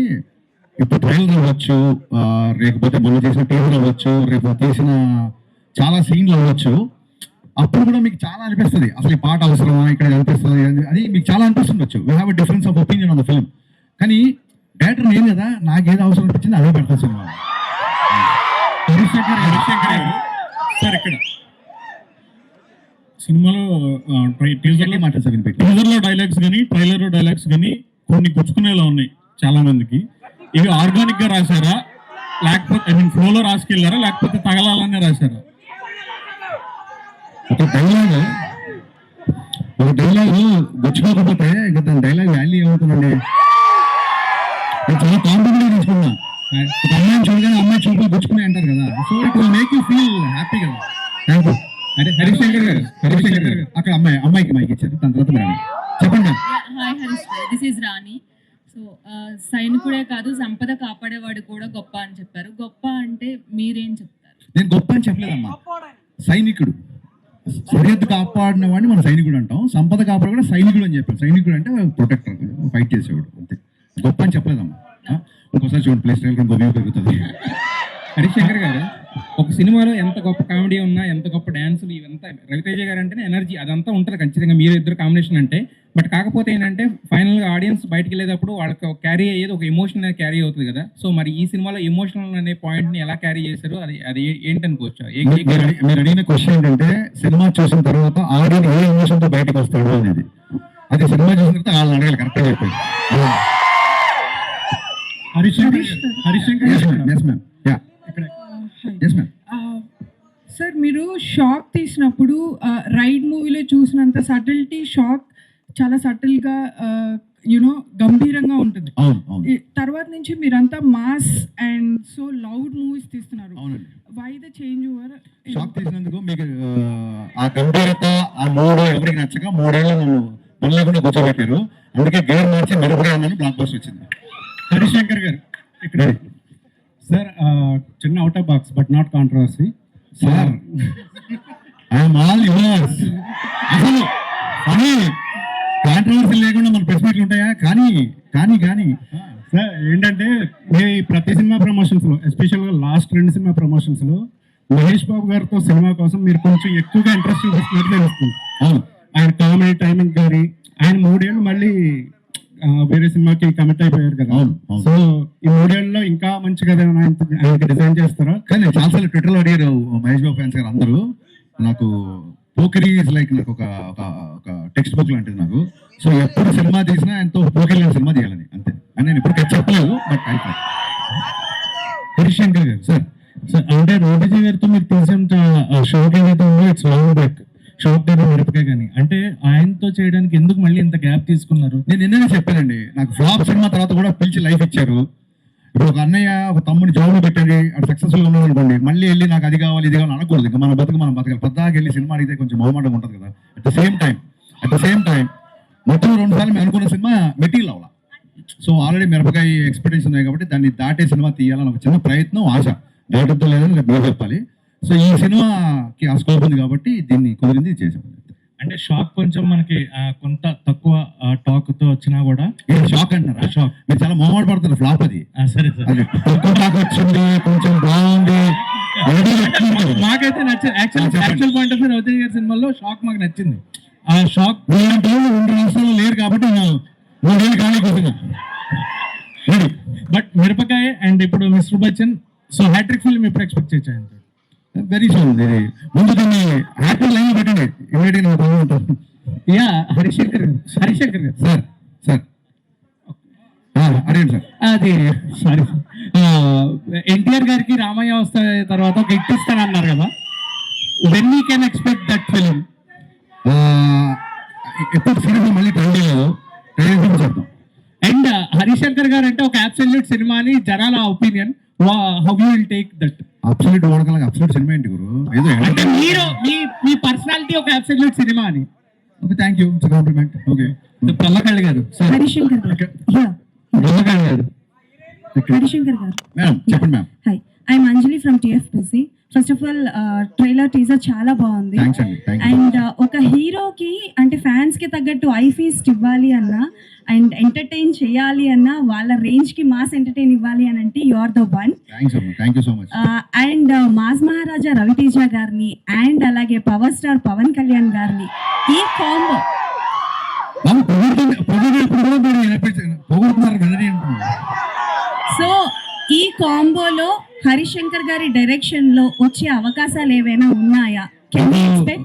ఇప్పుడు ట్రైలర్ అవ్వచ్చు, లేకపోతే మొన్న చేసిన టీజర్ అవ్వచ్చు, రేపు తీసిన చాలా సీన్లు అవ్వచ్చు. అప్పుడు కూడా మీకు చాలా అనిపిస్తుంది అసలు ఈ పాట అవసరమా ఇక్కడ అనిపిస్తుంది అని మీకు చాలా అనిపిస్తుండొచ్చు. We have a difference of opinion on the film. కానీ డైరెక్టర్ నేను కదా, నాకేది అవసరం అనిపించింది అదే పెడతా సినిమా. హరిశంకర్ గారు సార్, ఇక్కడ సినిమాలో టీజర్లో డైలాగ్స్ కానీ ట్రైలర్లో డైలాగ్స్ కానీ కొన్ని గుచ్చుకునేలా ఉన్నాయి చాలా మందికి. ఇవి ఆర్గానిక్ గా రాశారా, లేకపోతే ఫ్లోలో రాసుకెళ్ళారా, లేకపోతే తగలాలనే రాశారా? ఒక డైలాగ్ గుచ్చుకోకపోతే ఇంకా దాని డైలాగ్ వాల్యూ ఏమవుతుందండి? నేను చాలా కాన్ఫిడెంట్ తీసుకున్నా. ఒక అమ్మాయిని చూడగానే అమ్మాయి చూపులు గుచ్చుకునే అంటారు కదా. So it will make you feel happy కదా. Thank you. అదే హరిశంకర్ గారు అక్కడ అమ్మాయికి మైక్ ఇచ్చారు. దాని తర్వాత మీరు చెప్పండి. Hi Harish, this is Rani. So సైనికుడే కాదు, సంపద కాపాడేవాడు కూడా గొప్ప అని చెప్పారు. గొప్ప అంటే మీరేం చెప్తారు? నేను గొప్ప అని చెప్పలేదమ్మా. సైనికుడు, సరిహద్దు కాపాడిన వాడిని మనం సైనికుడు అంటాం. సంపద కాపాడు కూడా సైనికుడు అని చెప్పారు. సైనికుడు అంటే ప్రొటెక్టర్, ఫైట్ చేసేవాడు, అంతే. గొప్ప అని చెప్పలేదమ్మా. ఇంకోసారి చూడండి, ప్లేస్ ఇంకో వ్యూ పెరుగుతుంది. హరిశంకర్ గారు, ఒక సినిమాలో ఎంత గొప్ప కామెడీ ఉన్నా, ఎంత గొప్ప డ్యాన్సులు, ఇవంతా రవితేజ గారు అంటేనే ఎనర్జీ అదంతా ఉంటుంది ఖచ్చితంగా మీరు ఇద్దరు కాంబినేషన్ అంటే. బట్ కాకపోతే ఏంటంటే ఫైనల్గా ఆడియన్స్ బయటకు వెళ్ళేటప్పుడు వాళ్ళకి క్యారీ అయ్యేది ఒక ఎమోషన్ అనేది క్యారీ అవుతుంది కదా. సో మరి ఈ సినిమాలో ఎమోషనల్ అనే పాయింట్ని ఎలా క్యారీ చేశారు, అది ఏంటనుకోవచ్చు? మీరు అడిగిన క్వశ్చన్ ఏంటంటే సినిమా చూసిన తర్వాత ఆడియన్స్ ఏ ఎమోషన్తో బయటకు వస్తాడు అనేది. అది సినిమా చూసిన తర్వాత వాళ్ళని అడగాలి. కరెక్ట్గా చెప్పారు. సార్, మీరు షాక్ తీసినప్పుడు రైడ్ మూవీలో చూసినంత సటిల్టీ షాక్ చాలా సటిల్గా గంభీరంగా ఉంటుంది. తర్వాత నుంచి మీరంతా mass and so loud movies తీస్తున్నారు. Why the change over? Shock తీసినందుకు మీకు ఆ గంభీరత, ఆ మూడు ఎవరికి నచ్చక 3 ఏళ్ళు నన్ను పని లేకుండా కూర్చోబెట్టారు. అందుకే గేర్ మార్చి మెరుగుగా ఉన్నాను, బ్లాక్ బస్టర్ వచ్చింది. హరిశంకర్ గారు ఇక్కడ సార్, చిన్న out of box but not controversy sir. I'm all yours. అసలు పని కాంట్రవర్సీ లేకుండా మన ప్రెస్ మీట్లు ఉంటాయా? కానీ సార్ ఏంటంటే మీ ప్రతి సినిమా ప్రమోషన్స్లో, ఎస్పెషల్గా లాస్ట్ 2 సినిమా ప్రమోషన్స్లో మహేష్ బాబు గారితో సినిమా కోసం మీరు కొంచెం ఎక్కువగా ఇంట్రెస్ట్ చూపిస్తున్నట్టు తెలుస్తుంది. ఆయన కామెడీ టైమింగ్ కానీ ఆయన 3 ఏళ్ళు మళ్ళీ వేరే సినిమాకి కమిట్ అయిపోయారు కదా. అవును, అవును. సో ఈ 3 ఏళ్ళలో ఇంకా మంచిగా ఏదైనా ఆయనకి డిజైన్ చేస్తారా? కానీ నేను చాలాసార్లు ట్విట్టర్లో అడిగారు మహేష్ బాబు ఫ్యాన్స్ గారు అందరూ, నాకు పోకిరి ఇస్ లైక్ నాకు ఒక టెక్స్ట్ బుక్ లాంటిది నాకు. సో ఎప్పుడు సినిమా తీసినా ఎంతో పోకిరి సినిమా తీయాలని, అంతే. అని నేను ఇప్పుడు చెప్పలేదు, బట్ అయితే హరిశంకర్ గారు సార్ సార్, అంటే రవితేజ గారితో మీరు తీసేంత షాక్ ఏదైతే ఉందో ఇట్స్ లాంగ్ బ్యాక్, షాక్ గారు మిరపకాయ కానీ, అంటే ఆయనతో చేయడానికి ఎందుకు మళ్ళీ ఇంత గ్యాప్ తీసుకున్నారు? నేను నిన్ననే చెప్పానండి, నాకు ఫ్లాప్ సినిమా తర్వాత కూడా పిలిచి లైఫ్ ఇచ్చారు. ఇప్పుడు ఒక అన్నయ్య ఒక తమ్ముని జాబ్లో పెట్టండి, అటు సక్సెస్ఫుల్గా ఉన్నాడు అనుకోండి, మళ్ళీ వెళ్ళి నాకు అది కావాలి ఇది కావాలి అనకూడదు. ఇంకా మన బతకాలి. పెద్దగా వెళ్ళి సినిమా అడిగితే కొంచెం మొహమాటం ఉంటుంది కదా. అట్ ద సేమ్ టైం మొత్తం 2 సార్లు మేము అనుకున్న సినిమా మెటీరియల్ అవ్వాలి. సో ఆల్రెడీ మిరపకాయ ఎక్స్పెక్టేషన్ ఉన్నాయి కాబట్టి దాన్ని దాటే సినిమా తీయాలని ఒక చిన్న ప్రయత్నం, ఆశ. డైరెక్టర్తో లేదని మీరు చెప్పాలి. సో ఈ సినిమాకి ఆ స్కోప్ ఉంది కాబట్టి దీన్ని కుదిరింది చేసాం. అంటే షాక్ కొంచెం మనకి కొంత తక్కువ టాక్ తో వచ్చినా కూడా షాక్ అంటారా? షాక్ మీరు చాలా మొహమాట పడుతున్నారు. ఫ్లాప్ అది. సరే సార్, అది తక్కువ టాక్ వచ్చింది, కొంచెం బాగుంది. మాకైతే నచ్చింది. Actual point of view Ravi Teja గారి సినిమాలో షాక్ మాకు నచ్చింది. ఆ షాక్ 2 రాష్ట్రాల్లో లేరు కాబట్టి 3 ఏళ్ళు ఖాళీ కూర్చున్నాం. బట్ మిరపకాయ అండ్ ఇప్పుడు mister Bachchan, so hattrick film ఎప్పుడు ఎక్స్పెక్ట్ చేయొచ్చు ఆయన? Very soon. ఇది ముందు దీన్ని హ్యాపీ లైన్ పెట్టండి, ఇమీడియట్గా నాకు బాగుంటుంది. యా, హరిశంకర్ గారు సార్ అడిగండి సార్. అది సారీ, ఎన్టీఆర్ గారికి రామయ్య వస్తే తర్వాత ఒక హిట్ ఇస్తానన్నారు కదా, when we can expect that film? ఎప్పుడు సినిమా మళ్ళీ ట్రై చేయలేదు, చేద్దాం. అండ్ హరిశంకర్ గారు అంటే ఒక అబ్సల్యూట్ సినిమా అని జనాల opinion. How you will take that? Absolute వాడకలకు అబ్సల్యూట్ సినిమా ఏంటి గురు? ఏదో అంటే మీరు మీ పర్సనాలిటీ ఒక అబ్సల్యూట్ సినిమా అని. Okay, thank you, it's compliment. Okay, ప్రమకళ్ళ గారు సార్. హరిశంకర్ గారు. ప్రమకళ్ళ గారు. హరిశంకర్ గారు. మేడం చెప్పండి. Ma'am hi, I'm Anjali from TFPC. First of all trailer teaser చాలా బాగుంది. థ్యాంక్స్ అండి. అండ్ ఒక హీరోకి అంటే ఫ్యాన్స్ కి తగ్గట్టు ఐ ఫీస్ట్ ఇవ్వాలి అన్నా అండ్ ఎంటర్టైన్ చేయాలి అన్నా వాళ్ళ రేంజ్ కి మాస్ ఎంటర్టైన్ ఇవ్వాలి అని అంటే you are the one. Thank you so much. And mass Maharaja Ravi Teja గారిని అండ్ అలాగే పవర్ స్టార్ పవన్ కళ్యాణ్ గారిని ఈ కాంబో సో ఈ కాంబోలో హరిశంకర్ గారి డైరెక్షన్ లో వచ్చే అవకాశాలు ఏవైనా ఉన్నాయా? Can we expect?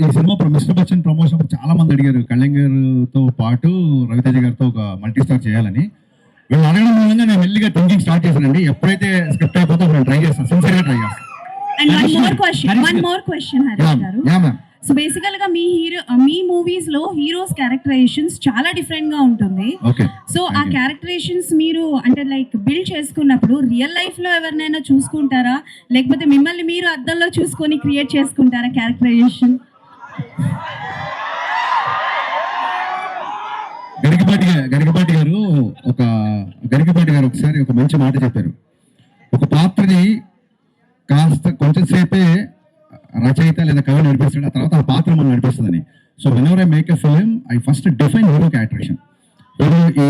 ఈ సినిమా మిస్టర్ బచ్చన్ ప్రమోషన్ చాలా మంది అడిగారు, కళ్యాణ్ గారితో పాటు రవితేజ గారితో ఒక మల్టీ స్టార్ చేయాలని. వీళ్ళు అడగడం మూలంగా నేను మెల్లిగా థింకింగ్ స్టార్ట్ చేశానండి. ఎప్పుడైతే స్క్రిప్ట్ అయిపోతే నేను ట్రై చేస్తాను, సిన్సియర్గా ట్రై చేస్తాను. And one more question, Harish గారు. మ్యామ్. సో బేసికల్ గా మీ మూవీస్ లో హీరోస్ క్యారెక్టరైజేషన్స్ చాలా డిఫరెంట్ గా ఉంటుంది. సో ఆ క్యారెక్టరైజేషన్స్ మీరు అంటే లైక్ బిల్డ్ చేసుకున్నప్పుడు రియల్ లైఫ్ లో ఎవరినైనా చూసుకుంటారా, లేకపోతే మిమ్మల్ని మీరు అద్దంలో చూసుకొని క్రియేట్ చేసుకుంటారా క్యారెక్టరైజేషన్? గరికపాటి గారు ఒకసారి ఒక మంచి మాట చెప్పారు. ఒక పాత్రని కాస్త కొంచెం సేపే రచయిత లేదా కవి నడిపిస్తాడు, ఆ తర్వాత ఆ పాత్ర మనం నడిపిస్తుందని. So whenever I make a film I first define hero characterisation. Hero ఈ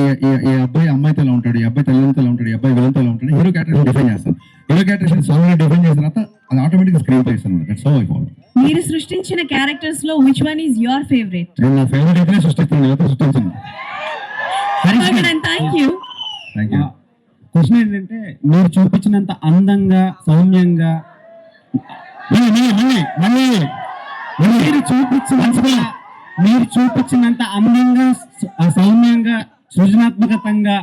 అబ్బాయి అమ్మాయితో ఎలా ఉంటాడు, ఈ అబ్బాయి తల్లితో ఎలా ఉంటాడు, ఈ అబ్బాయి విలన్తో ఎలా ఉంటాడు, హీరో క్యారెక్టరేషన్ డిఫైన్ చేస్తాను. హీరో క్యారెక్టరేషన్ సాంగ్ డిఫైన్ చేసిన తర్వాత అది ఆటోమేటిక్గా స్క్రీన్ ప్లే ఇస్తాను. That's how I follow. మీరు సృష్టించిన క్యారెక్టర్స్ లో which one is your favourite? నేను నా ఫేవరెట్ అయితే సృష్టిస్తాను, లేకపోతే సృష్టించాను. Thank you. క్వశ్చన్ ఏంటంటే, మీరు చూపించినంత అందంగా సౌమ్యంగా మీరు చూపించినంత అందంగా సౌమ్యంగా సృజనాత్మకంగా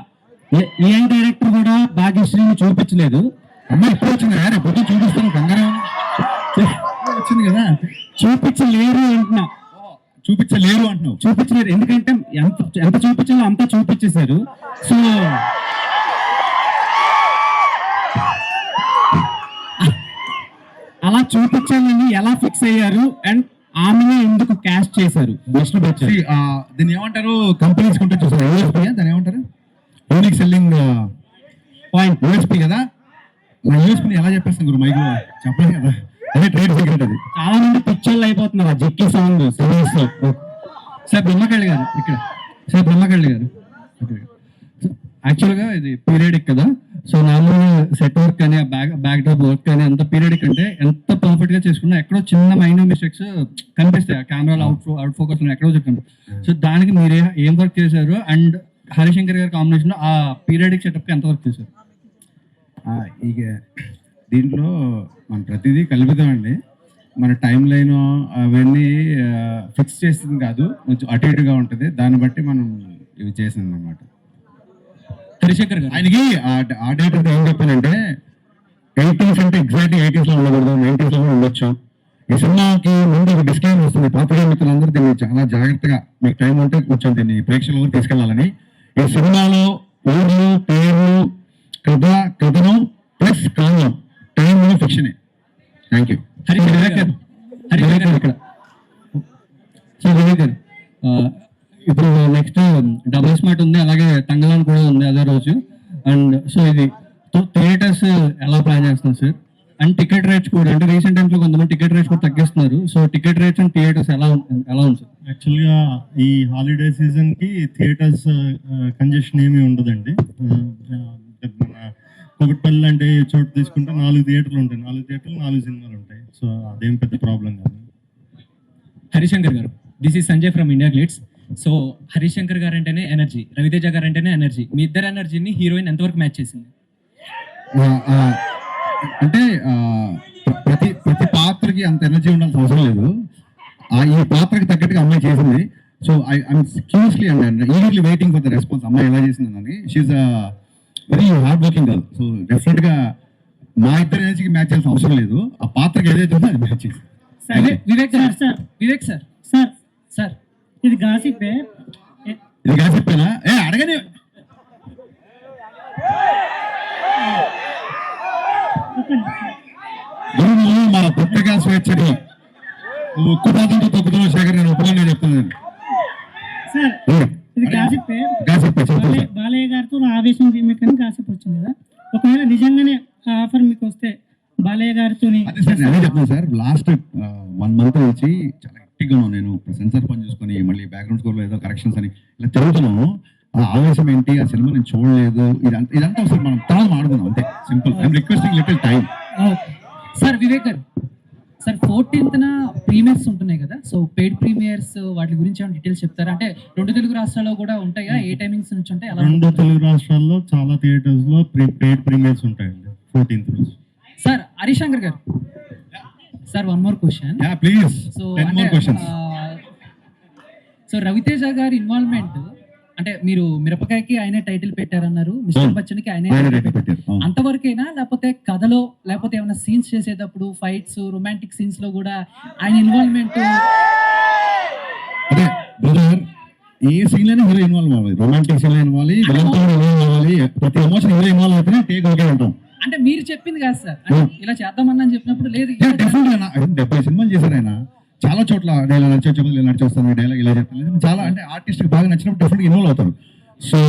ఏ డైరెక్టర్ కూడా భాగ్యశ్రీని చూపించలేదు. అమ్మాయి ఎప్పుడు వచ్చింది యారు, ఎప్పుడు చూపిస్తాను కంగారు వచ్చింది కదా. చూపించలేరు అంటున్నావు. చూపించలేరు ఎందుకంటే ఎంత చూపించాలో అంతా చూపించేశారు. సో అలా చూపించాలని ఎలా ఫిక్స్ అయ్యారు అండ్ ఆమెనే ఎందుకు క్యాస్ట్ చేశారు? దీన్ని ఏమంటారు, కంపెనీస్ కొంటే చూసారు యూఎస్పీ, దాన్ని ఏమంటారు, యూనిక్ సెల్లింగ్ పాయింట్, యూఎస్పీ కదా. నా యూఎస్పీని ఎలా చెప్పేస్తాను గురు, మైక్లో చెప్పలేదు కదా, అదే ట్రేడ్ సీక్రెట్. అది చాలా మంది పిక్చర్లు అయిపోతున్నారు ఆ జెక్కీ సాంగ్ సిరీస్ లో. సార్ బ్రహ్మకళ్ళి గారు ఇక్కడ, సార్ బ్రహ్మకళ్ళి గారు యాక్చువల్గా ఇది పీరియడిక్ కదా. సో నార్మల్గా సెట్ వర్క్ కానీ బ్యాక్ డ్రాప్ వర్క్ కానీ అంత పీరియడిక్ అంటే ఎంత పర్ఫెక్ట్ గా చేసుకున్నా ఎక్కడో చిన్న మైనర్ మిస్టేక్స్ కనిపిస్తాయి. కెమెరాలో అవుట్ ఫోకస్ ఎక్కడో చెప్పండి. సో దానికి మీరు ఏం వర్క్ చేశారు అండ్ హరిశంకర్ గారి కాంబినేషన్ ఆ పీరియాడిక్ సెటప్ ఎంతవరకు చేశారు? ఇక దీంట్లో మన ప్రతిదీ కలుపుతాం అండి. మన టైం లైన్ అవన్నీ ఫిక్స్ చేస్తుంది కాదు, కొంచెం అటు ఇటుగా ఉంటుంది. దాన్ని బట్టి మనం ఇవి చేసింది అనమాట. హరిశంకర్ గారు ఆయనకి ఆ డేట్ ఏం చెప్పానంటే 80s అంటే ఎగ్జాక్ట్ 80s లో ఉండకూడదు, 90s లో ఉండొచ్చు. ఈ సినిమాకి ముందు ఒక డిస్క్లైమ్ వస్తుంది. పాత్రికేయ మిత్రులందరూ దీన్ని చాలా జాగ్రత్తగా మీకు టైం ఉంటే కొంచెం దీన్ని ప్రేక్షకులకు తీసుకెళ్లాలని. ఈ సినిమాలో ఊర్లు, పేర్లు, కథనం ప్లస్ కాలం టైం ఫిక్షనే. Thank you. హరిశంకర్ గారు ఇక్కడ సో వివేక్ గారు ఇప్పుడు నెక్స్ట్ డబుల్ స్మార్ట్ ఉంది, అలాగే తంగలాన్ కూడా ఉంది అదే రోజు. అండ్ సో ఇది థియేటర్స్ ఎలా ప్లాన్ చేస్తున్నారు సార్? అండ్ టికెట్ రేట్స్ కూడా అంటే రీసెంట్ టైమ్స్ లో కొంతమంది టికెట్ రేట్స్ కూడా తగ్గిస్తున్నారు. So ticket rates and theatres ఎలా ఉంది సార్? యాక్చువల్గా ఈ హాలిడే సీజన్కి థియేటర్స్ కంజెషన్ ఏమీ ఉండదండి. మన కొకట్పల్లి అంటే చోటు తీసుకుంటే 4 థియేటర్లు ఉంటాయి. 4 థియేటర్లు 4 సినిమాలు ఉంటాయి. సో అదేం పెద్ద ప్రాబ్లం కాదు. హరిశంకర్ గారు, this is Sanjay from India glitz. So Harishankar గారు అంటేనే ఎనర్జీ, రవితేజ గారు అంటేనే ఎనర్జీ. మీ ఇద్దరు ఎనర్జీని హీరోయిన్ ఎంతవరకు మ్యాచ్ చేసింది? అంటే ప్రతి పాత్రకి అంత ఎనర్జీ ఉండాల్సిన అవసరం లేదు. ఈ పాత్రకి తగ్గట్టుగా అమ్మాయి చేసింది. So I'm curiously and eagerly waiting for the response. అమ్మాయి ఎలా చేసిందని. She's very hard working girl. So definite గా మా ఇద్దరు ఎనర్జీకి మ్యాచ్ చేయాల్సిన అవసరం లేదు. ఆ పాత్రకి ఏదైతే ఉందో అది మ్యాచ్ చేసింది. వివేక్ సార్ ఇది గాసిప్ ఇది కాసిప్పేనా? అడగని గురువు మన పత్రికా స్వేచ్ఛని ఉక్కు పాదంతో తొక్కుతున్న శేఖర్ నేను ఒప్పుకొని చెప్తున్నాను. బాలయ్య గారితో ఆవేశం రీమేక్ అని గాసిప్ వచ్చింది కదా, ఒకవేళ నిజంగానే ఆ ఆఫర్ మీకు వస్తే బాలయ్య గారితో అదే సార్ నేనే చెప్తాను సార్. లాస్ట్ 1 month నుంచి చాలా యాక్టివ్గా ఉన్నాను నేను. సెన్సార్ పని చూసుకొని మళ్ళీ బ్యాక్గ్రౌండ్ స్కోర్ లో ఏదో కరెక్షన్స్ అని ఇలా తిరుగుతున్నాను. ఆ ఆవేశం ఏంటి, ఆ సినిమా నేను చూడలేదు, ఇదంతా ఒకసారి మనం తర్వాత మాడుకుందాం అంతే. Simple. I'm requesting little time. Sir Vivek గారు, సార్ 14th ప్రీమియర్స్ ఉంటున్నాయి కదా, సో పెయిడ్ ప్రీమియర్స్ వాటి గురించి ఏమైనా డీటెయిల్స్ చెప్తారా? అంటే 2 తెలుగు రాష్ట్రాల్లో కూడా ఉంటాయా? ఏ టైమింగ్స్ నుంచి ఉంటాయి? 2 తెలుగు రాష్ట్రాల్లో చాలా థియేటర్స్ లో పెయిడ్ ప్రీమియర్స్ ఉంటాయండి 14th రోజు. సార్ హరిశంకర్ గారు, sir one more question. Please. So Ravi Teja గారి ఇన్వాల్వ్మెంట్ అంటే మీరు మిరపకాయకి ఆయనే టైటిల్ పెట్టారన్నారు, మిస్టర్ బచ్చన్ కి ఆయనే పెట్టారు, అంతవరకేనా? లేకపోతే కథలో లేకపోతే ఏమైనా సీన్స్ చేసేటప్పుడు ఫైట్స్ రొమాంటిక్ సీన్స్ లో కూడా ఆయన ఇన్వాల్వ్మెంట్? అదే బ్రదర్, ఏ సీన్ లోనే హీరో ఇన్వాల్వ్ అవ్వాలి. రొమాంటిక్ సీన్ లో ఇన్వాల్వ్ అవ్వాలి, ప్రతి ఎమోషన్ హీరో ఇన్వాల్వ్ అయితేనే టేక్ ఓకే అంటాం. అంటే మీరు చెప్పింది కాదు సార్, ఇలా చేద్దామని చెప్పినప్పుడు లేదు. 70 సినిమాలు చేశారు ఆయన. చాలా చోట్ల డైలాగ్ నడిచొస్తాను, డైలాగ్ ఇలా చెప్తాను. చాలా అంటే ఆర్టిస్ట్ బాగా నచ్చినప్పుడు డెఫినెట్గా ఇన్వాల్వ్ అవుతారు. సో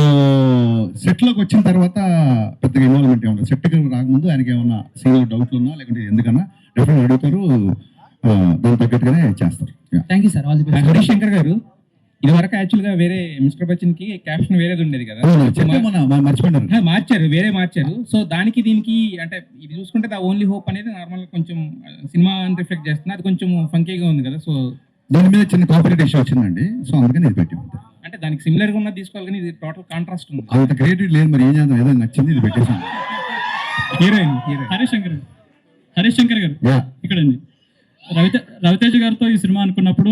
సెట్ లోకి వచ్చిన తర్వాత పెద్దగా ఇన్వాల్వ్మెంట్ ఏమన్నా, సెట్ రాకముందు ఆయనకి ఏమన్నా సీరియల్ డౌట్లు ఉన్నా లేకుంటే ఎందుకన్నా డెఫినెట్ అడుగుతారు, దాని తగ్గట్టుగానే చేస్తారు. Thank you sir. All the best. Harishankar గారు, ఇది వరకు యాక్చువల్ గా వేరే మిస్టర్ బచ్చన్ కి క్యాప్షన్ వేరేది ఉండేది కదా, మర్చిపోయినారు, మార్చారు. సో దానికి దీనికి అంటే ఇది చూసుకుంటే ద ఓన్లీ హోప్ అనేది నార్మల్ కొంచెం సినిమా రిఫ్లెక్ట్ చేస్తుంది. అది కొంచెం ఫంకీగా ఉంది కదా. సో దాని మీద చిన్న కాపరేట్ ఇష్యూ వచ్చిందండి. సో అందుకని ఇది పెట్టాం. అంటే దానికి సిమిలర్ గా ఉన్నది తీసుకోవాలి, కానీ ఇది టోటల్ కాంట్రాస్ట్ ఉంది. అంత క్రియేటివ్ లేదు, మరి ఏం చేద్దాం, ఏదో నచ్చింది ఇది పెట్టేసాం. హీరోయిన్ హరిశంకర్ గారు ఇక్కడండి. రవితేజ గారితో ఈ సినిమా అనుకున్నప్పుడు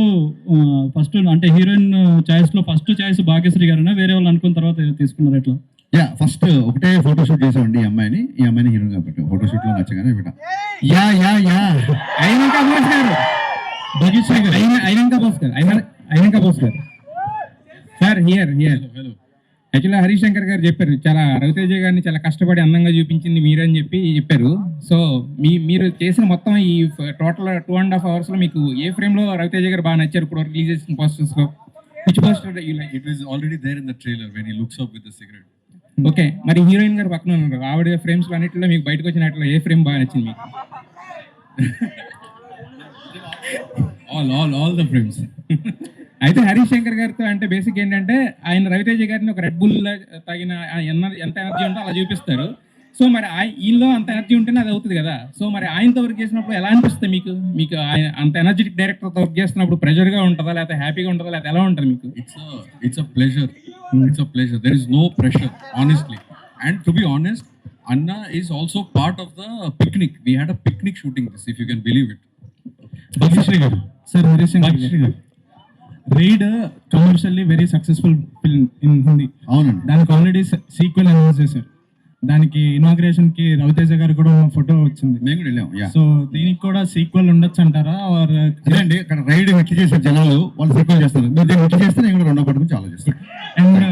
ఫస్ట్ అంటే హీరోయిన్ చాయిస్ లో ఫస్ట్ చాయిస్ భాగ్యశ్రీ గారు వేరే వాళ్ళు అనుకున్న తర్వాత తీసుకున్నారు ఎట్లా? ఫస్ట్ ఒకటే ఫోటోషూట్ చేసామండి ఈ అమ్మాయిని హీరోయిన్ కాబట్టి ఫోటోషూట్ లో నచ్చగానే పెట్టా. అయినంక బోస్ గారు సార్ హియర్ యాక్చువల్గా హరిశంకర్ గారు చెప్పారు, చాలా రవితేజ గారిని చాలా కష్టపడి అందంగా చూపించింది మీరని చెప్పారు. సో మీరు చేసిన మొత్తం ఈ టోటల్ 2.5 hours లో మీకు ఏ ఫ్రేమ్ లో రవితేజ గారు బాగా నచ్చారు ఇప్పుడు రిలీజ్ చేసిన పోస్టర్స్ లో? Which poster? It was already there in the trailer when he looks up with the cigarette. Okay, మరి హీరోయిన్ గారు పక్కన ఉన్నారు, ఆవిడ ఫ్రేమ్స్ అన్నింటిలో మీకు బయటకు వచ్చినట్లు ఏ ఫ్రేమ్ బాగా నచ్చింది మీకు? All the frames. అయితే హరిశంకర్ గారితో అంటే బేసిక్ ఏంటంటే ఆయన రవితేజ గారిని ఒక రెడ్ బుల్ తగిన ఎంత ఎనర్జీ ఉందో అలా చూపిస్తారు. సో మరి ఈయనలో అంత ఎనర్జీ ఉంటేనే అది అవుతుంది కదా. సో మరి ఆయనతో వర్క్ చేసినప్పుడు ఎలా అనిపిస్తుంది మీకు ఆయన అంత ఎనర్జెటిక్ డైరెక్టర్తో వర్క్ చేస్తున్నప్పుడు ప్రెషర్గా ఉంటుందా, లేకపోతే హ్యాపీగా ఉంటుందా, లేకపోతే ఎలా ఉంటుంది మీకు? It's a pleasure It's a pleasure. There is no pressure, honestly. And to be honest, Anna is also part of the picnic. We had a picnic shooting this, if you can believe it. Bhagyashree గారు sir Bhagyashree గారు raid commercially very successful film in Hindi. అవునండి. దానికి already sequel announce చేశారు. దానికి inauguration కి రవితేజ గారు కూడా ఉన్న ఫోటో వచ్చింది. మేము కూడా వెళ్ళాం. సో దీనికి కూడా సీక్వెల్ ఉండొచ్చు అంటారా? అదేండి, అక్కడ రైడ్ వెక్కి చేశారు జనాలు, వాళ్ళు సీక్వెల్ చేస్తారు. మీరు దీన్ని వెక్కి చేస్తే నేను కూడా రెండో పాటు గురించి ఆలోచిస్తాను. And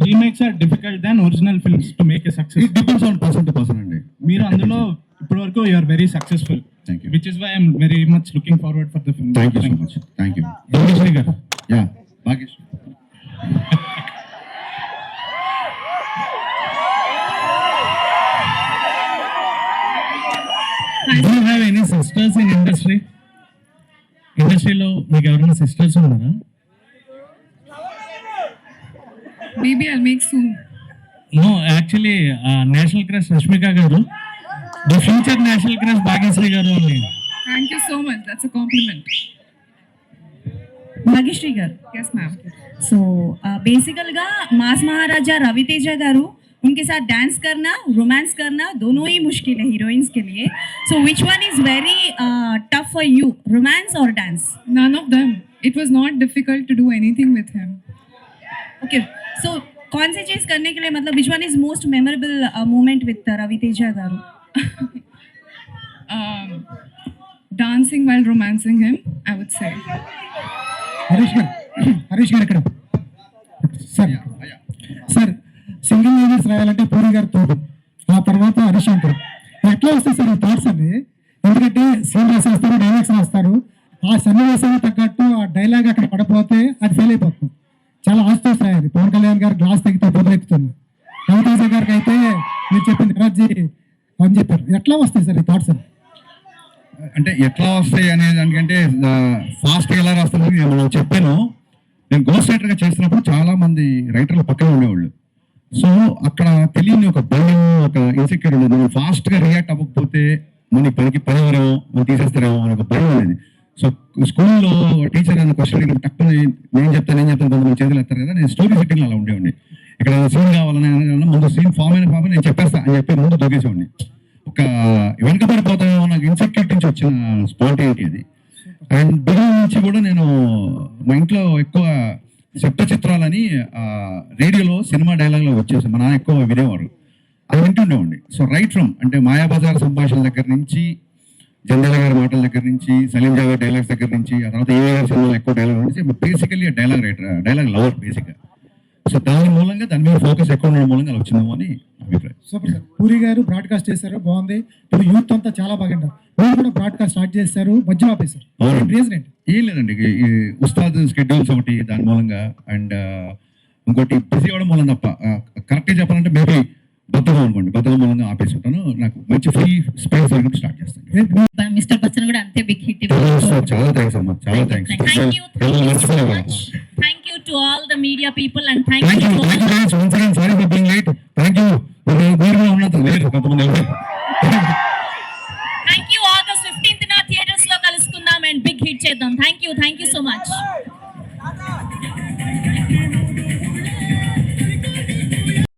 remakes are difficult than original films to make a success. It depends on person to person అండి. మీరు అందులో ఇప్పటి వరకు you are very successful. Thank you. Which is why I'm very much looking forward for the film. Thank you so much. Thank you. Bhagyashree గారు. Yeah, Bhagesh. Do you have any sisters in industry? ఇండస్ట్రీలో మీకు ఎవరైనా sisters ఉన్నారా? Maybe I'll make soon. No, actually, national crush Rashmika garu, the future national crush Bhagyashri garu అని. Thank you so much. That's a compliment. Bhagyashree గారు. Yes, ma'am. So बेसिकल मास महाराजा रवितेजा गारू उनके साथ dance करना, romance करना दोनों ही मुश्किल है हीरोइंस के लिए. So which one is very tough for you, romance और dance? None of them. It was not difficult to do anything with him. Okay, so कौन सी चीज करने के लिए, मतलब which one is most memorable moment with Ravi Teja garu? Dancing while romancing him, I would say. Harish garu ఇక్కడ sir single ladies రాయాలంటే పూరి గారు తోడు, ఆ తర్వాత హరీష్ శంకర్. ఎట్లా వస్తాయి సార్ ఈ థాట్స్ అన్ని? ఎందుకంటే సీన్ రాసేస్తారు, డైలాగ్స్ రాస్తారు, ఆ సన్నివేశానికి తగ్గట్టు ఆ డైలాగ్ అక్కడ పడపోతే అది ఫెయిల్ అయిపోతుంది. చాలా ఆస్టోస్ రాయాలి. పవన్ కళ్యాణ్ గారు గ్లాస్ తగ్గితే పొదరెక్కుతుంది, రవితేజ గారికి అయితే మీరు చెప్పింది ఎనర్జీ అని చెప్పారు. ఎట్లా వస్తాయి సార్ ఈ థాట్స్ అన్ని? అంటే ఎట్లా వస్తాయి అనే దానికంటే ఫాస్ట్ ఎలా రాస్తామని నేను చెప్పాను. నేను గోస్ట్ రైటర్గా చేస్తున్నప్పుడు చాలా మంది రైటర్లు పక్కన ఉండేవాళ్ళు. సో అక్కడ తెలియని ఒక భయం, ఒక ఇన్సెక్యూర్ ఉండేది. మనం ఫాస్ట్గా రియాక్ట్ అవ్వకపోతే మనకి పని వరేమో, మనం తీసేస్తారేమో అని ఒక భయం అనేది. సో స్కూల్లో టీచర్ అన్న క్వశ్చన్ అడిగిన తక్కువ నేను చెప్తాను కొంతమంది చేతులు ఎత్తారు కదా. నేను స్టోరీ సెట్టింగ్ అలా ఉండేవాడిని. ఇక్కడ సీన్ కావాలని ముందు సీన్ ఫామ్ అయిన పాప నేను చెప్పేస్తా అని చెప్పి ముందు దూకేసేవాడిని. ఒక వెనకబడిపోతామేమో నాకు ఇన్సెక్యూరిటీ నుంచి వచ్చిన స్పాంటేనిటీ అది. అండ్ బిగినింగ్ నుంచి కూడా నేను మా ఇంట్లో ఎక్కువ శబ్ద చిత్రాలని రేడియోలో సినిమా డైలాగ్లో వచ్చేసి మా నాన్న ఎక్కువ వినేవారు, అది వింటుండేవాడిని. సో రైట్ ఫ్రమ్ అంటే మాయాబజార్ సంభాషణ దగ్గర నుంచి, జంధ్యాల గారి మాటల దగ్గర నుంచి, సలీం జావేద్ డైలాగ్స్ దగ్గర నుంచి, ఆ తర్వాత ఏ గారి సినిమాలో ఎక్కువ డైలాగ్ నుంచి basically dialogue writer, dialogue lover బేసిక్గా. సో దాని మూలంగా దాని మీద ఫోకస్ ఎక్కువ ఉండడం మూలంగా అలా వచ్చిందేమో అని అభిప్రాయం. Super sir. పూరి గారు బ్రాడ్కాస్ట్ చేశారు, బాగుంది. ఇప్పుడు యూత్ అంతా చాలా బాగా మీరు కూడా బ్రాడ్కాస్ట్ స్టార్ట్ చేశారు, మధ్యలో ఆపేశారు. రీజన్ ఏంటి? ఏం లేదండి, ఈ ఉస్తాద్ స్కెడ్యూల్స్ ఒకటి దాని మూలంగా, అండ్ ఇంకోటి బిజీ అవ్వడం మూలం తప్ప. కరెక్ట్గా చెప్పాలంటే మేబీ బతుకం అనుకోండి, బతుకం మూలంగా ఆపేసి ఉంటాను. నాకు మంచి ఫ్రీ స్పేస్ దొరికినప్పుడు స్టార్ట్ చేస్తాను. మిస్టర్ బచ్చన్ కూడా అంతే బిగ్ హిట్. చాలా థ్యాంక్స్ అమ్మా, చాలా thanks. Thank you to all the media people and thank you guys once again. Sorry for being late. Thank you. మీరు ఉన్నంత లేరు కొంతమంది. August 15th na theaters lo kaluskundaam and big hit cheddam. Thank you so much.